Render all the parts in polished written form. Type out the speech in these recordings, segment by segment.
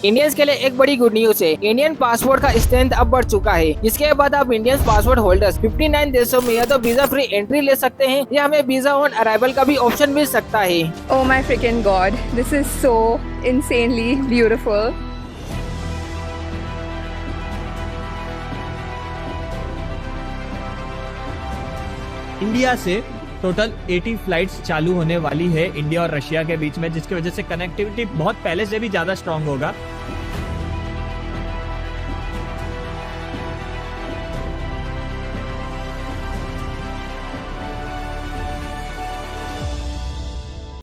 Indians के लिए एक बड़ी गुड न्यूज है। इंडियन पासपोर्ट का स्ट्रेंथ अब बढ़ चुका है, जिसके बाद आप इंडियन पासपोर्ट होल्डर्स 59 देशों में या तो वीजा फ्री एंट्री ले सकते हैं या हमें वीजा ऑन अराइवल का भी ऑप्शन मिल सकता है। Oh my freaking god, this is so insanely beautiful. India से टोटल 80 फ्लाइट्स चालू होने वाली है इंडिया और रशिया के बीच में, जिसकी वजह से कनेक्टिविटी बहुत पहले से भी ज्यादा स्ट्रांग होगा।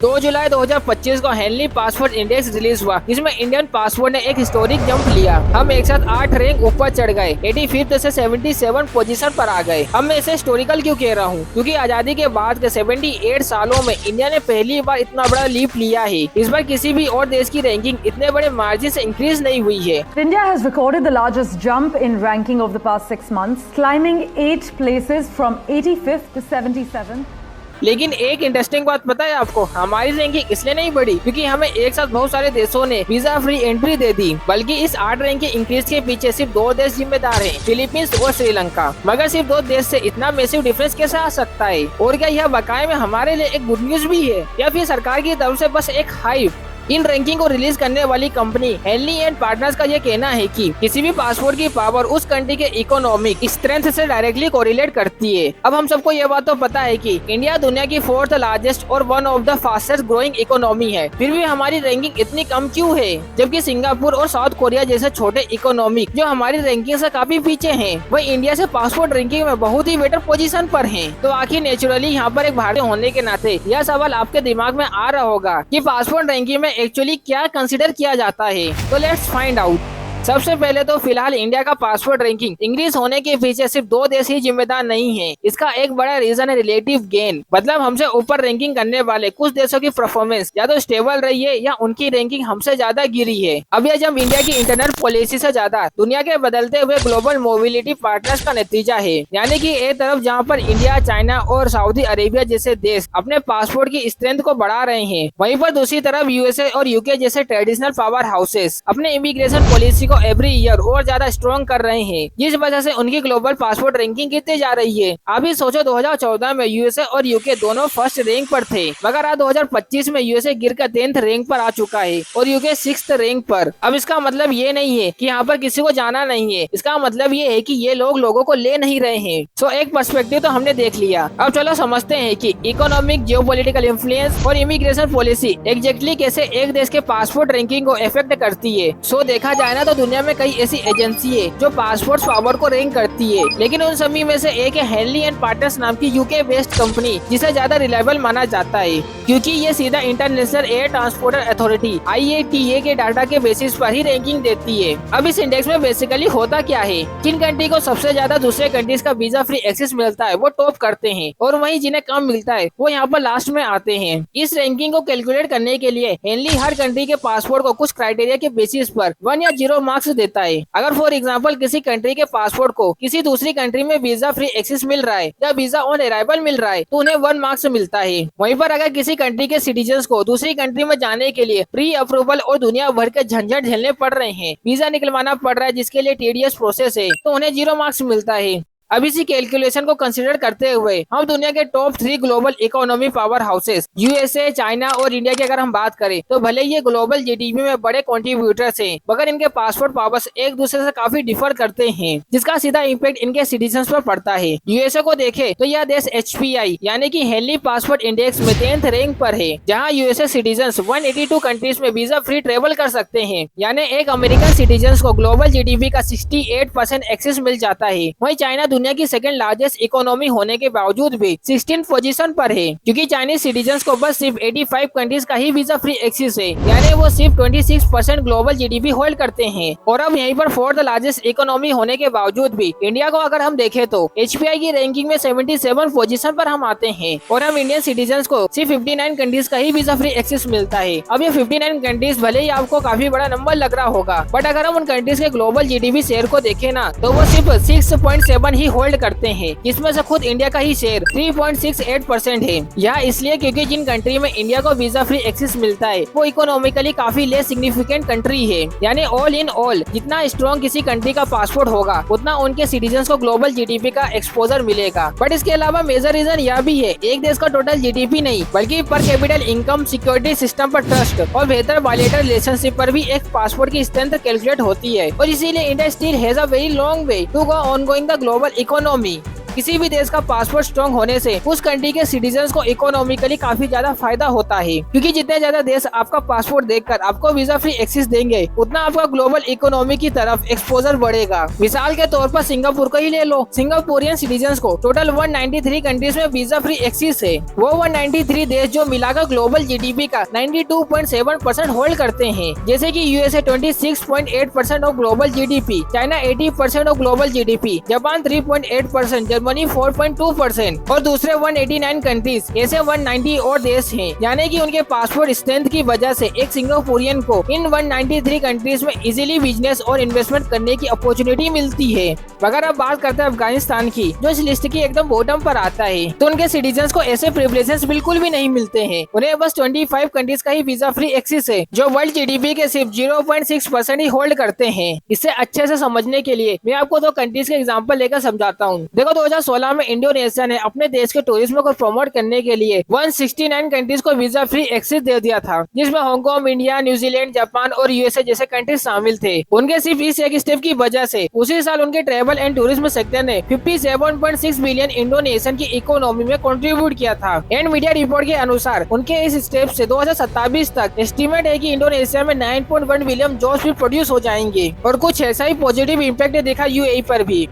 दो जुलाई 2025 को हेनली पासपोर्ट इंडेक्स रिलीज हुआ, जिसमें इंडियन पासपोर्ट ने एक हिस्टोरिक जंप लिया। हम एक साथ 8 रैंक ऊपर चढ़ गए, 85 से 77 पोजीशन पर आ गए। अब मैं इसे हिस्टोरिकल क्यों कह रहा हूँ, क्योंकि आजादी के बाद के 78 सालों में इंडिया ने पहली बार इतना बड़ा लीप लिया है। इस बार किसी भी और देश की रैंकिंग इतने बड़े मार्जिन से इंक्रीज नहीं हुई है। India has recorded the largest jump in ranking over the past 6 months, climbing 8 places from 85th to 77th. लेकिन एक इंटरेस्टिंग बात पता है आपको, हमारी रैंकिंग इसलिए नहीं बढ़ी क्योंकि हमें एक साथ बहुत सारे देशों ने वीजा फ्री एंट्री दे दी, बल्कि इस 8 रैंक के इंक्रीज के पीछे सिर्फ 2 देश जिम्मेदार हैं, फिलीपींस और श्रीलंका। मगर सिर्फ 2 देश से इतना मैसिव डिफरेंस कैसे आ सकता है? और क्या यह वाकई में हमारे लिए एक गुड न्यूज भी है या फिर सरकार की तरफ से बस एक हाइप? इन रैंकिंग को रिलीज करने वाली कंपनी हेनली एंड पार्टनर्स का ये कहना है कि किसी भी पासपोर्ट की पावर उस कंट्री के इकोनॉमिक स्ट्रेंथ से डायरेक्टली कोरिलेट करती है। अब हम सबको ये बात तो पता है कि इंडिया दुनिया की 4th लार्जेस्ट और one of the fastest growing economy है, फिर भी हमारी रैंकिंग इतनी कम क्यों है? जबकि सिंगापुर और साउथ कोरिया जैसे छोटे इकोनॉमिक जो हमारी रैंकिंग से काफी पीछे हैं, वह इंडिया से पासपोर्ट रैंकिंग में बहुत ही बेटर पोजीशन पर हैं। तो आखिर नेचुरली यहाँ पर एक भारतीय होने के नाते यह सवाल आपके दिमाग में आ रहा होगा कि पासपोर्ट रैंकिंग में एक्चुअली क्या कंसीडर किया जाता है। तो लेट्स फाइंड आउट। सबसे पहले तो फिलहाल इंडिया का पासपोर्ट रैंकिंग इंक्रीज होने के पीछे सिर्फ 2 देश ही जिम्मेदार नहीं है। इसका एक बड़ा रीजन है रिलेटिव गेन, मतलब हमसे ऊपर रैंकिंग करने वाले कुछ देशों की परफॉर्मेंस या तो स्टेबल रही है या उनकी रैंकिंग हमसे ज्यादा गिरी है। अब यह जब इंडिया की इंटरनल पॉलिसी से ज्यादा दुनिया के बदलते हुए ग्लोबल मोबिलिटी पार्टनर्स का नतीजा है। यानी कि एक तरफ जहाँ पर इंडिया, चाइना और सऊदी अरेबिया जैसे देश अपने पासपोर्ट की स्ट्रेंथ को बढ़ा रहे हैं, वहीं पर दूसरी तरफ यूएसए और यूके जैसे ट्रेडिशनल पावर हाउसेस अपने इमिग्रेशन पॉलिसी एवरी ईयर और ज्यादा स्ट्रॉन्ग कर रहे हैं, जिस वजह से उनकी ग्लोबल पासपोर्ट रैंकिंग गिरती जा रही है। अभी सोचो 2014 में यूएसए और यूके दोनों फर्स्ट रैंक पर थे, मगर आज 2025 में यूएसए गिरकर 10th रैंक पर आ चुका है और यूके 6th रैंक पर। अब इसका मतलब ये नहीं है कि यहाँ पर किसी को जाना नहीं है, इसका मतलब ये है कि ये लोगों को ले नहीं रहे हैं। सो एक पर्सपेक्टिव तो हमने देख लिया। अब चलो समझते हैं कि इकोनॉमिक, जियोपॉलिटिकल इन्फ्लुएंस और इमिग्रेशन पॉलिसी एग्जैक्टली कैसे एक देश के पासपोर्ट रैंकिंग को इफेक्ट करती है। सो देखा जाए ना तो दुनिया में कई ऐसी एजेंसी है जो पासपोर्ट पावर को रैंक करती है, लेकिन उन सभी में से एक है हेनली एंड पार्टनर्स नाम की यूके बेस्ड कंपनी, जिसे ज्यादा रिलायबल माना जाता है क्योंकि ये सीधा international air transporter authority IATA के डाटा के बेसिस पर ही रैंकिंग देती है। अब इस इंडेक्स में बेसिकली होता क्या है, किन कंट्री को सबसे ज्यादा दूसरे कंट्रीज का वीजा फ्री एक्सेस मिलता है वो टॉप करते हैं, और वहीं जिन्हें कम मिलता है वो यहाँ पर लास्ट में आते हैं। इस रैंकिंग को कैलकुलेट करने के लिए हेनली हर कंट्री के पासपोर्ट को कुछ क्राइटेरिया के बेसिस पर 1 या 0 मार्क्स देता है। अगर फॉर एग्जांपल किसी कंट्री के पासपोर्ट को किसी दूसरी कंट्री में वीजा फ्री एक्सेस मिल रहा है या वीजा ऑन अराइवल मिल रहा है तो उन्हें 1 मार्क्स मिलता है। वहीं पर अगर किसी कंट्री के सिटीजन्स को दूसरी कंट्री में जाने के लिए प्री अप्रूवल और दुनिया भर के झंझट झेलने पड़ रहे हैं, वीजा निकलवाना पड़ रहा है जिसके लिए टीडीएस प्रोसेस है, तो उन्हें 0 मार्क्स मिलता है। अब इसी कैलकुलेशन को कंसीडर करते हुए हम दुनिया के top 3 global economy power houses USA, China और इंडिया की अगर हम बात करें तो भले ये ग्लोबल जीडीपी में बड़े कंट्रीब्यूटर्स हैं, मगर इनके पासपोर्ट पावर्स एक दूसरे से काफी डिफर करते हैं, जिसका सीधा इम्पैक्ट इनके सिटीजन्स पर पड़ता है। यूएसए को देखें तो यह देश HPI यानी कि हेनली पासपोर्ट इंडेक्स में 10th रैंक पर है, जहाँ यूएसए सिटीजन्स 182 कंट्रीज में वीजा फ्री ट्रेवल कर सकते हैं, यानी एक अमेरिकन सिटीजन्स को ग्लोबल जीडीपी का 68% एक्सेस मिल जाता है। वहीं चाइना दुनिया की 2nd लार्जेस्ट इकोनॉमी होने के बावजूद भी 16th पोजीशन पर है, क्योंकि चाइनीज सिटीजन्स को बस सिर्फ 85 कंट्रीज का ही वीजा फ्री एक्सेस है, यानी वो सिर्फ 26% ग्लोबल जीडीपी होल्ड करते हैं। और अब यहीं पर 4th लार्जेस्ट इकोनॉमी होने के बावजूद भी इंडिया को अगर हम देखें तो HPI की रैंकिंग में 77 पोजीशन पर हम आते हैं, और हम इंडियन सिटीजन्स को सिर्फ 59 कंट्रीज का ही वीजा फ्री एक्सेस मिलता है। अब ये 59 कंट्रीज भले ही आपको काफी बड़ा नंबर लग रहा होगा, बट अगर हम उन कंट्रीज के ग्लोबल जीडीपी शेयर को देखें ना तो वो सिर्फ 6.7 ही ही होल्ड करते हैं, जिसमें से खुद इंडिया का ही शेयर 3.68% है। यह इसलिए क्योंकि जिन कंट्री में इंडिया को वीजा फ्री एक्सेस मिलता है वो इकोनॉमिकली काफी लेस सिग्निफिकेंट कंट्री है। यानी ऑल इन ऑल जितना स्ट्रॉन्ग किसी कंट्री का पासपोर्ट होगा उतना उनके सिटीजन को ग्लोबल जीडीपी का एक्सपोजर मिलेगा। बट इसके अलावा मेजर रीजन यह भी है, एक देश का टोटल जीडीपी नहीं बल्कि पर कैपिटल इनकम, सिक्योरिटी सिस्टम पर ट्रस्ट और बेहतर बायलैटरल रिलेशनशिप पर भी एक पासपोर्ट की स्ट्रेंथ कैलकुलेट होती है। और इसीलिए India still has a very long way to go on going the global economy. किसी भी देश का पासपोर्ट स्ट्रॉन्ग होने से उस कंट्री के सिटीजन्स को इकोनॉमिकली काफी ज्यादा फायदा होता है, क्योंकि जितने ज्यादा देश आपका पासपोर्ट देखकर आपको वीजा फ्री एक्सेस देंगे उतना आपका ग्लोबल इकोनॉमी की तरफ एक्सपोजर बढ़ेगा। मिसाल के तौर पर सिंगापुर को ही ले लो। सिंगापुरियन सिटीजन्स को टोटल 193 कंट्रीज में वीजा फ्री एक्सेस है। वो 193 देश जो मिलाकर ग्लोबल जीडीपी का 92.7% होल्ड करते हैं, जैसे की USA 26.8% of global GDP, China 80% of global GDP, Japan 3.8%, Germany 4.2% और दूसरे 189 कंट्रीज ऐसे 190 और देश हैं। यानी कि उनके पासपोर्ट स्ट्रेंथ की वजह से एक सिंगापुरियन को इन 193 कंट्रीज में इजीली बिजनेस और इन्वेस्टमेंट करने की अपॉर्चुनिटी मिलती है। अगर आप बात करते हैं अफगानिस्तान की, जो इस लिस्ट की एकदम बॉटम पर आता है, तो उनके सिटीजन को ऐसे प्रिविलेजेस बिल्कुल भी नहीं मिलते हैं। उन्हें बस 25 कंट्रीज का ही वीजा फ्री एक्सेस है, जो वर्ल्ड जीडीपी के सिर्फ 0.6% ही होल्ड करते हैं। इसे अच्छे से समझने के लिए मैं आपको 2 कंट्रीज के एग्जाम्पल लेकर समझाता हूँ। देखो 2016 में इंडोनेशिया ने अपने देश के टूरिज्म को प्रमोट करने के लिए 169 कंट्रीज को वीजा फ्री एक्सेस दे दिया था, जिसमें हांगकांग, इंडिया, न्यूजीलैंड, जापान और यूएसए जैसे कंट्रीज शामिल थे। उनके सिर्फ इस एक स्टेप की वजह से उसी साल उनके ट्रैवल एंड टूरिज्म सेक्टर ने 57.6 बिलियन इंडोनेशियन की इकोनॉमी में कंट्रीब्यूट किया था। एंड मीडिया रिपोर्ट के अनुसार उनके इस स्टेप से 2027 तक एस्टीमेट है कि इंडोनेशिया में 9.1 बिलियन जॉब्स भी प्रोड्यूस हो जाएंगे। और कुछ ऐसा ही पॉजिटिव इम्पैक्ट देखा यूएई पर भी।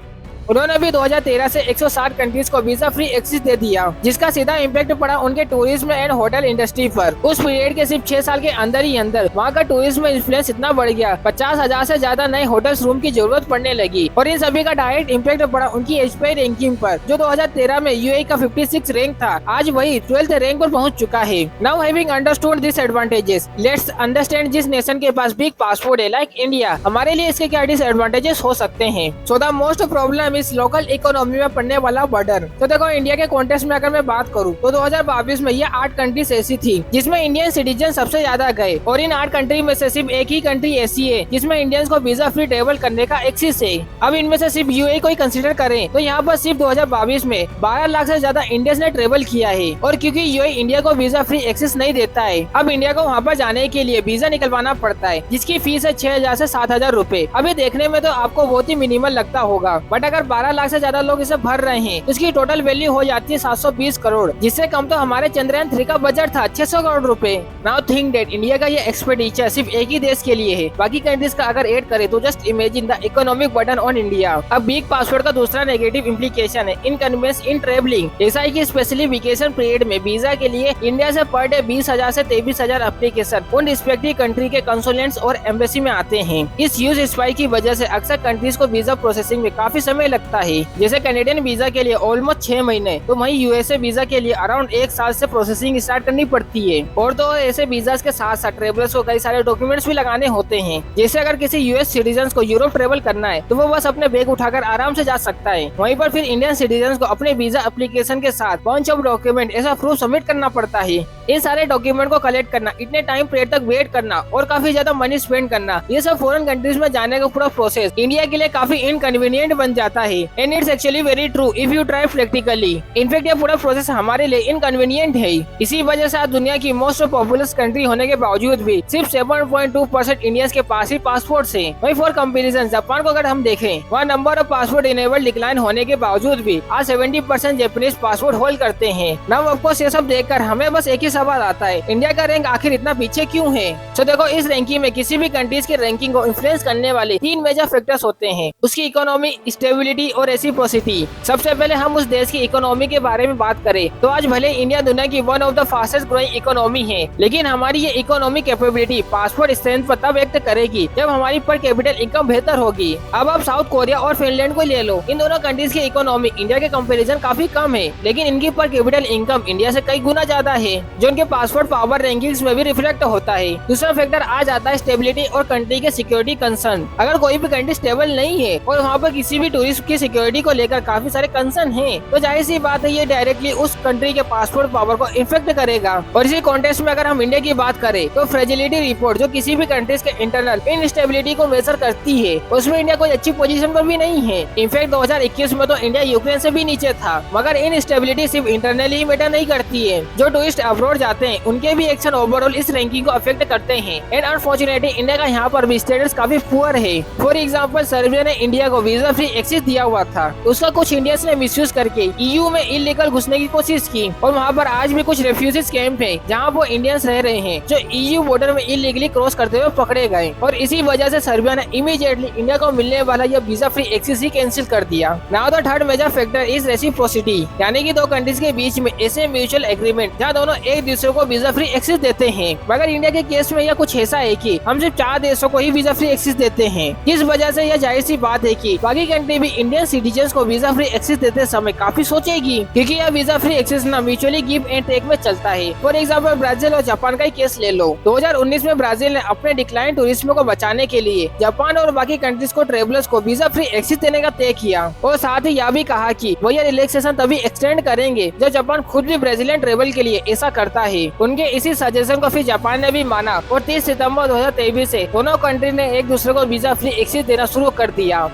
उन्होंने भी 2013 से 160 कंट्रीज को वीजा फ्री एक्सेस दे दिया, जिसका सीधा इम्पैक्ट पड़ा उनके टूरिज्म एंड होटल इंडस्ट्री पर। उस पीरियड के सिर्फ 6 साल के अंदर ही अंदर वहाँ का टूरिज्म इन्फ्लुएंस इतना बढ़ गया, 50,000 से ज्यादा नए होटल्स रूम की जरूरत पड़ने लगी। और इन सभी का डायरेक्ट इम्पैक्ट पड़ा उनकी एचपीआई रैंकिंग पर, जो 2013 में यूएई का 56 रैंक था, आज वही 12th रैंक पर पहुँच चुका है। Now having understood this advantages, let's understand जिस नेशन के पास बिग पासपोर्ट है लाइक इंडिया, हमारे लिए इसके क्या डिसएडवांटेजेस हो सकते हैं। So the most problem is local economy में पड़ने वाला बर्डन। तो देखो इंडिया के कॉन्टेक्स्ट में अगर मैं बात करूं तो 2022 में ये 8 कंट्रीज ऐसी थी जिसमें इंडियन सिटीजन सबसे ज्यादा गए। और इन 8 कंट्री में से सिर्फ एक ही कंट्री ऐसी है जिसमें इंडियंस को वीजा फ्री ट्रेवल करने का एक्सेस है। अब इनमें से सिर्फ यूएई को ही कंसिडर करें तो यहाँ पर सिर्फ 2022 में 12 लाख से ज्यादा इंडियंस ने ट्रेवल किया है। और क्योंकि यूएई इंडिया को वीजा फ्री एक्सेस नहीं देता है, अब इंडिया को वहाँ पर जाने के लिए वीजा निकलवाना पड़ता है, जिसकी फीस है 6,000 से 7,000 रूपए। अभी देखने में तो आपको बहुत ही मिनिमल लगता होगा, बट अगर 12 लाख से ज्यादा लोग इसे भर रहे हैं तो इसकी टोटल वैल्यू हो जाती है 720 करोड़, जिससे कम तो हमारे चंद्रयान 3 का बजट था 600 करोड़ रुपए। नाउ थिंक दैट इंडिया का ये एक्सपेंडिचर सिर्फ एक ही देश के लिए है, बाकी कंट्रीज का अगर ऐड करे तो just imagine the economic burden on India. अब बिग पासपोर्ट का दूसरा नेगेटिव इम्प्लीकेशन है इनकन्वीनियंस इन ट्रेवलिंग। ऐसा है कि स्पेशली वेकेशन पीरियड में वीजा के लिए इंडिया से पर डे 20,000 से 23,000 एप्लीकेशन उन रिस्पेक्टिव कंट्री के कंसुलेट्स और एम्बेसी में आते हैं। इस ह्यूज स्पाइक की वजह से अक्सर कंट्रीज को वीजा प्रोसेसिंग में काफी समय लगता है। जैसे कैनेडियन वीजा के लिए ऑलमोस्ट 6 महीने, तो वहीं यूएसए वीजा के लिए अराउंड 1 साल से प्रोसेसिंग स्टार्ट करनी पड़ती है। और तो ऐसे वीजा के साथ साथ ट्रेवलर्स को कई सारे डॉक्यूमेंट्स भी लगाने होते हैं। जैसे अगर किसी यूएस सिटीजन को यूरोप ट्रेवल करना है तो वो बस अपने बैग उठाकर आराम से जा सकता है। वहीं पर फिर इंडियन सिटीजन को अपने वीजा एप्लीकेशन के साथ बंच ऑफ डॉक्यूमेंट ऐसा प्रूफ सबमिट करना पड़ता है। इन सारे डॉक्यूमेंट को कलेक्ट करना, इतने टाइम पीरियड तक वेट करना और काफी ज्यादा मनी स्पेंड करना, ये सब फॉरेन कंट्रीज में जाने का पूरा प्रोसेस इंडिया के लिए काफी इनकन्वीनियंट बन जाता है। And it's actually very true if you try practically. In fact ये पूरा प्रोसेस हमारे लिए इनकन्वीनियंट है। इसी वजह से आज दुनिया की मोस्ट पॉपुलस कंट्री होने के बावजूद भी सिर्फ 7.2% इंडियंस के पास ही पासपोर्ट है। वहीं फॉर कंपैरिजन जापान को अगर हम देखें, वहाँ number of passport enable decline होने के बावजूद भी आज 70% जापानीज पासपोर्ट होल्ड करते हैं। नाउ ऑफकोर्स ये सब देखकर हमें बस एक ही सवाल आता है, इंडिया का रैंक आखिर इतना पीछे क्यों है। तो देखो इस रैंकिंग में किसी भी कंट्रीज की रैंकिंग को इन्फ्लुएंस करने वाले 3 मेजर फैक्टर्स होते हैं, उसकी इकोनॉमी, स्टेबिलिटी और रेसिप्रोसिटी। सबसे पहले हम उस देश की इकोनॉमी के बारे में बात करें तो आज भले इंडिया दुनिया की one of the fastest growing economy है, लेकिन हमारी ये इकोनॉमिक कैपेबिलिटी पासपोर्ट स्ट्रेंथ पर तब व्यक्त करेगी जब हमारी पर कैपिटल इनकम बेहतर होगी। अब आप साउथ कोरिया और फिनलैंड को ले लो, इन दोनों कंट्रीज की इकोनॉमी इंडिया के कंपैरिजन काफी कम है, लेकिन इनकी पर कैपिटल इनकम इंडिया से कई गुना ज्यादा है, जो उनके पासपोर्ट पावर रैंकिंग्स में भी रिफ्लेक्ट होता है। दूसरा फैक्टर आ जाता है स्टेबिलिटी और कंट्री के सिक्योरिटी कंसर्न। अगर कोई भी कंट्री स्टेबल नहीं है और वहाँ पर किसी भी टूरिस्ट की सिक्योरिटी को लेकर काफी सारे कंसर्न हैं, तो जाहिर सी बात है ये डायरेक्टली उस कंट्री के पासपोर्ट पावर को इफेक्ट करेगा। और इसी कॉन्टेक्स्ट में अगर हम इंडिया की बात करें तो फ्रेजिलिटी रिपोर्ट जो किसी भी कंट्रीज के इंटरनल इनस्टेबिलिटी को मेजर करती है, उसमें इंडिया कोई अच्छी पोजीशन पर भी नहीं है। इनफैक्ट 2021 में तो इंडिया यूक्रेन से भी नीचे था। मगर इनस्टेबिलिटी सिर्फ इंटरनली ही मैटर नहीं करती है, जो टूरिस्ट अब्रॉड जाते हैं उनके भी एक्शन ओवरऑल इस रैंकिंग को अफेक्ट करते हैं। एंड अनफॉर्चुनेटली इंडिया का यहाँ पर भी स्टेटस काफी पुअर है। फॉर एग्जाम्पल सर्बिया ने इंडिया को वीजा फ्री एक्सेस दिया हुआ था, उसका कुछ इंडियंस ने मिसयूज करके EU में इलीगल घुसने की कोशिश की और वहाँ पर आज भी कुछ रेफ्यूजीज कैंप है जहाँ वो इंडियंस रह रहे हैं जो EU बॉर्डर में इलीगली क्रॉस करते हुए पकड़े गए। और इसी वजह से सर्बिया ने इमीडिएटली इंडिया को मिलने वाला यह वीजा फ्री एक्सेस ही कैंसिल कर दिया। Now the third major factor is reciprocity, यानी कि दो कंट्रीज के बीच में ऐसे म्यूचुअल एग्रीमेंट जहाँ दोनों एक दूसरे को वीजा फ्री एक्सेस देते हैं। मगर इंडिया के केस में यह कुछ ऐसा है कि हम सिर्फ 4 देशों को ही वीजा फ्री एक्सेस देते हैं। इस वजह से यह जाहिर सी बात है कि बाकी कंट्री भी इंडियन सिटीजन्स को वीजा फ्री एक्सेस देते समय काफी सोचेगी, क्योंकि यह वीजा फ्री एक्सेस ना म्यूचुअली गिव एंड टेक में चलता है। फॉर एग्जाम्पल ब्राजील और जापान का ही केस ले लो। 2019 में ब्राजील ने अपने डिक्लाइन टूरिज्म को बचाने के लिए जापान और बाकी कंट्रीज को ट्रेवलर्स को वीजा फ्री एक्सेस देने का तय किया और साथ ही यह भी कहा कि वो यह रिलैक्सेशन तभी एक्सटेंड करेंगे जब जापान खुद भी ब्राजीलियन ट्रेवल के लिए ऐसा करता है। उनके इसी सजेशन को फिर जापान ने भी माना और 30 सितंबर 2023 से दोनों कंट्री ने एक दूसरे को वीजा फ्री एक्सेस देना शुरू कर दिया।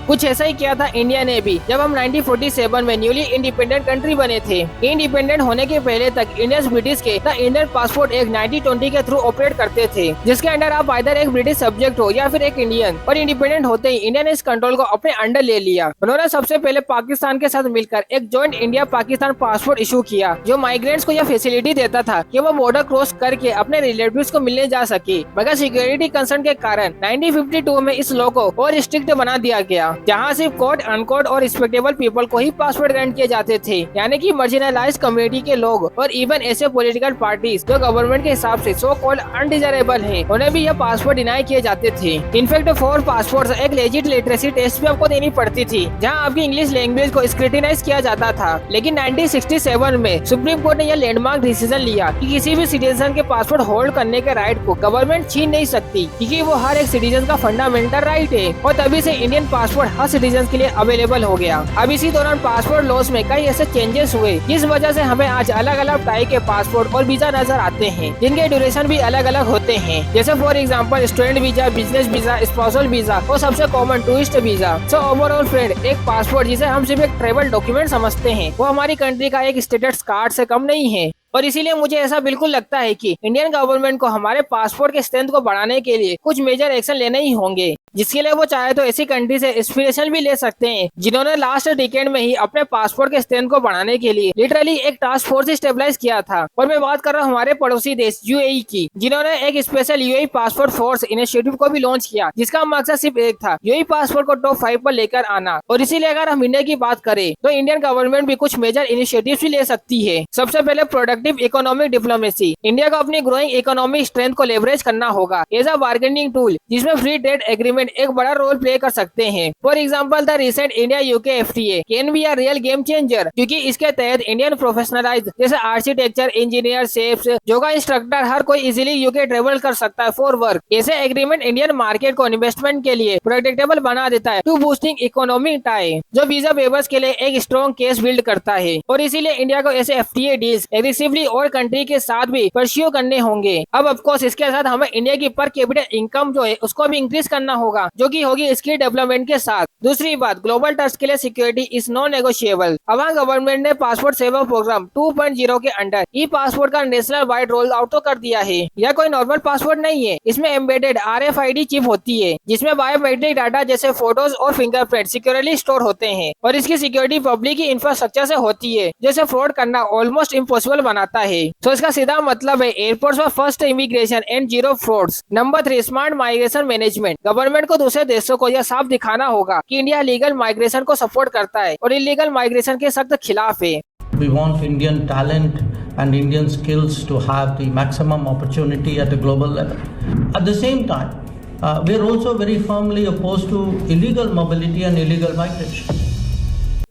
कुछ ऐसा ही किया था इंडिया ने भी जब हम 1947 में न्यूली इंडिपेंडेंट कंट्री बने थे। इंडिपेंडेंट होने के पहले तक इंडियंस ब्रिटिश के द इंडियन पासपोर्ट एक्ट 1920 के थ्रू ऑपरेट करते थे, जिसके अंडर आप आइदर एक ब्रिटिश सब्जेक्ट हो या फिर एक इंडियन। और इंडिपेंडेंट होते ही इंडिया ने इस कंट्रोल को अपने अंडर ले लिया। उन्होंने सबसे पहले पाकिस्तान के साथ मिलकर एक joint India Pakistan passport issue किया, जो माइग्रेंट्स को यह फैसिलिटी देता था कि वो बॉर्डर क्रॉस करके अपने रिलेटिव्स को मिलने जा सके। मगर सिक्योरिटी कंसर्न के कारण 1952 में इस लॉ को और स्ट्रिक्ट बना दिया गया, जहां सिर्फ कोड अनकोड और रिस्पेक्टेबल पीपल को ही पासपोर्ट ग्रांट किए जाते थे, यानी कि मार्जिनलाइज्ड कम्युनिटी के लोग और इवन ऐसे पॉलिटिकल पार्टीज जो गवर्नमेंट के हिसाब से सो कॉल्ड अनडिजायरेबल हैं, उन्हें भी यह पासपोर्ट डिनाई किए जाते थे। इनफैक्ट फॉर पासपोर्ट एक लेजिट लिटरेसी टेस्ट भी आपको देनी पड़ती थी, जहाँ आपकी इंग्लिश लैंग्वेज को स्क्रूटिनाइज किया जाता था। लेकिन 1967 में सुप्रीम कोर्ट ने यह लैंडमार्क डिसीजन लिया कि किसी भी सिटीजन के पासपोर्ट होल्ड करने के राइट को गवर्नमेंट छीन नहीं सकती, क्योंकि वो हर एक सिटीजन का फंडामेंटल राइट है। और तभी से इंडियन पासपोर्ट हर सिटीजन के लिए अवेलेबल हो गया। अब इसी दौरान पासपोर्ट लॉज में कई ऐसे चेंजेस हुए, जिस वजह से हमें आज अलग अलग टाइप के पासपोर्ट और वीजा नजर आते हैं, जिनके ड्यूरेशन भी अलग अलग होते हैं। जैसे for example student visa, business visa, spousal visa और सबसे common tourist visa. So overall friend, एक पासपोर्ट जिसे हम सिर्फ एक ट्रेवल डॉक्यूमेंट समझते हैं, वो हमारी कंट्री का एक स्टेटस कार्ड से कम नहीं है। और इसीलिए मुझे ऐसा बिल्कुल लगता है कि इंडियन गवर्नमेंट को हमारे पासपोर्ट के स्ट्रेंथ को बढ़ाने के लिए कुछ मेजर एक्शन लेने ही होंगे, जिसके लिए वो चाहे तो ऐसी कंट्री से इंस्पिरेशन भी ले सकते हैं जिन्होंने लास्ट डिकेड में ही अपने पासपोर्ट के स्ट्रेंथ को बढ़ाने के लिए लिटरली एक टास्क फोर्स स्टेबलाइज किया था। और मैं बात कर रहा हूँ हमारे पड़ोसी देश UAE की, जिन्होंने एक special UAE passport force initiative को भी लॉन्च किया, जिसका मकसद सिर्फ एक था, UAE पासपोर्ट को टॉप 5 पर लेकर आना। और इसीलिए अगर हम इंडिया की बात करें तो इंडियन गवर्नमेंट भी कुछ मेजर इनिशिएटिव भी ले सकती है। सबसे पहले प्रोडक्टिव इकोनॉमिक डिप्लोमेसी। इंडिया को अपनी ग्रोइंग इकोनॉमिक स्ट्रेंथ को लेवरेज करना होगा एज अ बार्गेनिंग टूल, जिसमें फ्री ट्रेड एग्रीमेंट एक बड़ा रोल प्ले कर सकते हैं। For example the recent India UK FTA can be a real game changer, क्योंकि इसके तहत इंडियन प्रोफेशनलाइज जैसे architecture, engineer, chefs, yoga instructor हर कोई इजीली UK ट्रेवल कर सकता है फॉर वर्क। ऐसे एग्रीमेंट इंडियन मार्केट को इन्वेस्टमेंट के लिए प्रोटेक्टेबल बना देता है टू बूस्टिंग इकोनॉमिक टाई, जो वीजा वेवर्स के लिए एक स्ट्रॉन्ग केस बिल्ड करता है। और इसीलिए इंडिया को ऐसे FTA डील्स एग्रेसिवली और कंट्री के साथ भी परस्यू करने होंगे। अब ऑफकोर्स इसके साथ हमें इंडिया की पर कैपिटल इनकम जो है उसको भी इंक्रीज करना होगा, जो कि होगी इसकी डेवलपमेंट के साथ। दूसरी बात, ग्लोबल ट्रस्ट के लिए security is non negotiable. Afghan government ने पासपोर्ट सेवा प्रोग्राम 2.0 के अंडर ई पासपोर्ट का नेशनल वाइड रोल आउट तो कर दिया है। यह कोई नॉर्मल पासपोर्ट नहीं है, इसमें एम्बेडेड RFID चिप होती है, जिसमें बायोमेट्रिक डाटा जैसे फोटोज और फिंगरप्रिंट सिक्योरली स्टोर होते हैं। और इसकी सिक्योरिटी पब्लिक की इंफ्रास्ट्रक्चर से होती है, जैसे फ्रॉड करना ऑलमोस्ट इम्पॉसिबल बनाता है। तो इसका सीधा मतलब है एयरपोर्ट्स पर first immigration and zero frauds. Number 3, smart migration management. Government को दूसरे देशों को यह साफ दिखाना होगा कि इंडिया लीगल माइग्रेशन को सपोर्ट करता है और इलीगल माइग्रेशन के सख्त खिलाफ है। We want Indian talent and Indian skills to have the maximum opportunity at the global level. At the same time, we are also very firmly opposed to illegal mobility and illegal migration.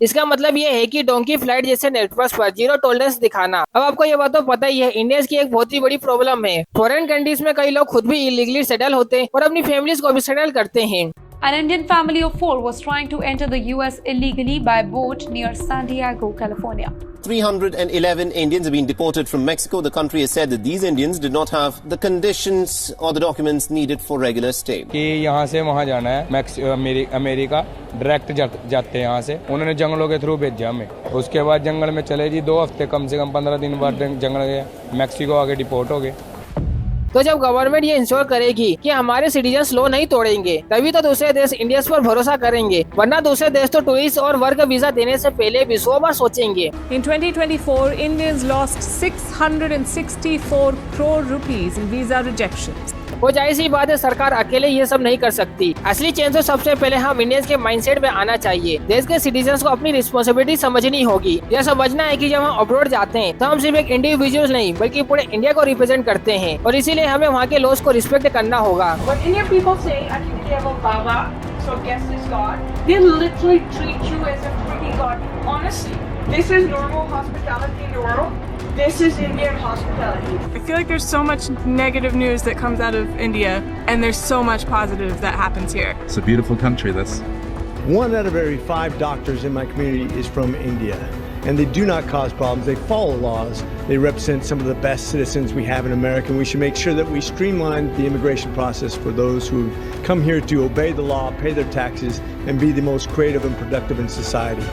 इसका मतलब ये है कि donkey flight जैसे network पर zero tolerance दिखाना। अब आपको ये बात तो पता ही है, इंडियंस की एक बहुत ही बड़ी प्रॉब्लम है। फॉरेन कंट्रीज में कई लोग खुद भी इलीगली सेटल होते हैं और अपनी फैमिलीज को भी सेटल करते हैं। An Indian family of 4 was trying to enter the US illegally by boat near San Diego, California. 311 Indians have been deported from Mexico. The country has said that these Indians did not have the conditions or the documents needed for regular stay. कि यहाँ से वहाँ जाना है America direct जाते हैं यहाँ से उन्होंने जंगलों के थ्रू भेजा हमें उसके बाद जंगल में चले जी 2 हफ्ते कम से कम 15 दिन बाद जंगल गए मैक्सिको आगे डिपोर्ट हो गए। तो जब गवर्नमेंट ये इंश्योर करेगी कि हमारे सिटीजन लॉ नहीं तोड़ेंगे तभी तो दूसरे देश इंडिया पर भरोसा करेंगे वरना दूसरे देश तो टूरिस्ट और वर्क वीजा देने से पहले भी 100 बार सोचेंगे। In 2024, Indians lost 664 crore rupees in visa rejections. वो जाहिर सी बात है सरकार अकेले ये सब नहीं कर सकती। असली चेंज तो सबसे पहले हम इंडियंस के माइंडसेट में आना चाहिए। देश के सिटीजन्स को अपनी रिस्पॉन्सिबिलिटी समझनी होगी। यह समझना है कि जब हम अब्रॉड जाते हैं तो हम सिर्फ एक इंडिविजुअल नहीं बल्कि पूरे इंडिया को रिप्रेजेंट करते हैं और इसीलिए हमें वहाँ के लॉज को रिस्पेक्ट करना होगा। This is normal hospitality in the world. This is Indian hospitality. I feel like there's so much negative news that comes out of India, and there's so much positive that happens here. It's a beautiful country, this. 1 out of every 5 doctors in my community is from India, and they do not cause problems. They follow laws. They represent some of the best citizens we have in America, and we should make sure that we streamline the immigration process for those who come here to obey the law, pay their taxes, and be the most creative and productive in society.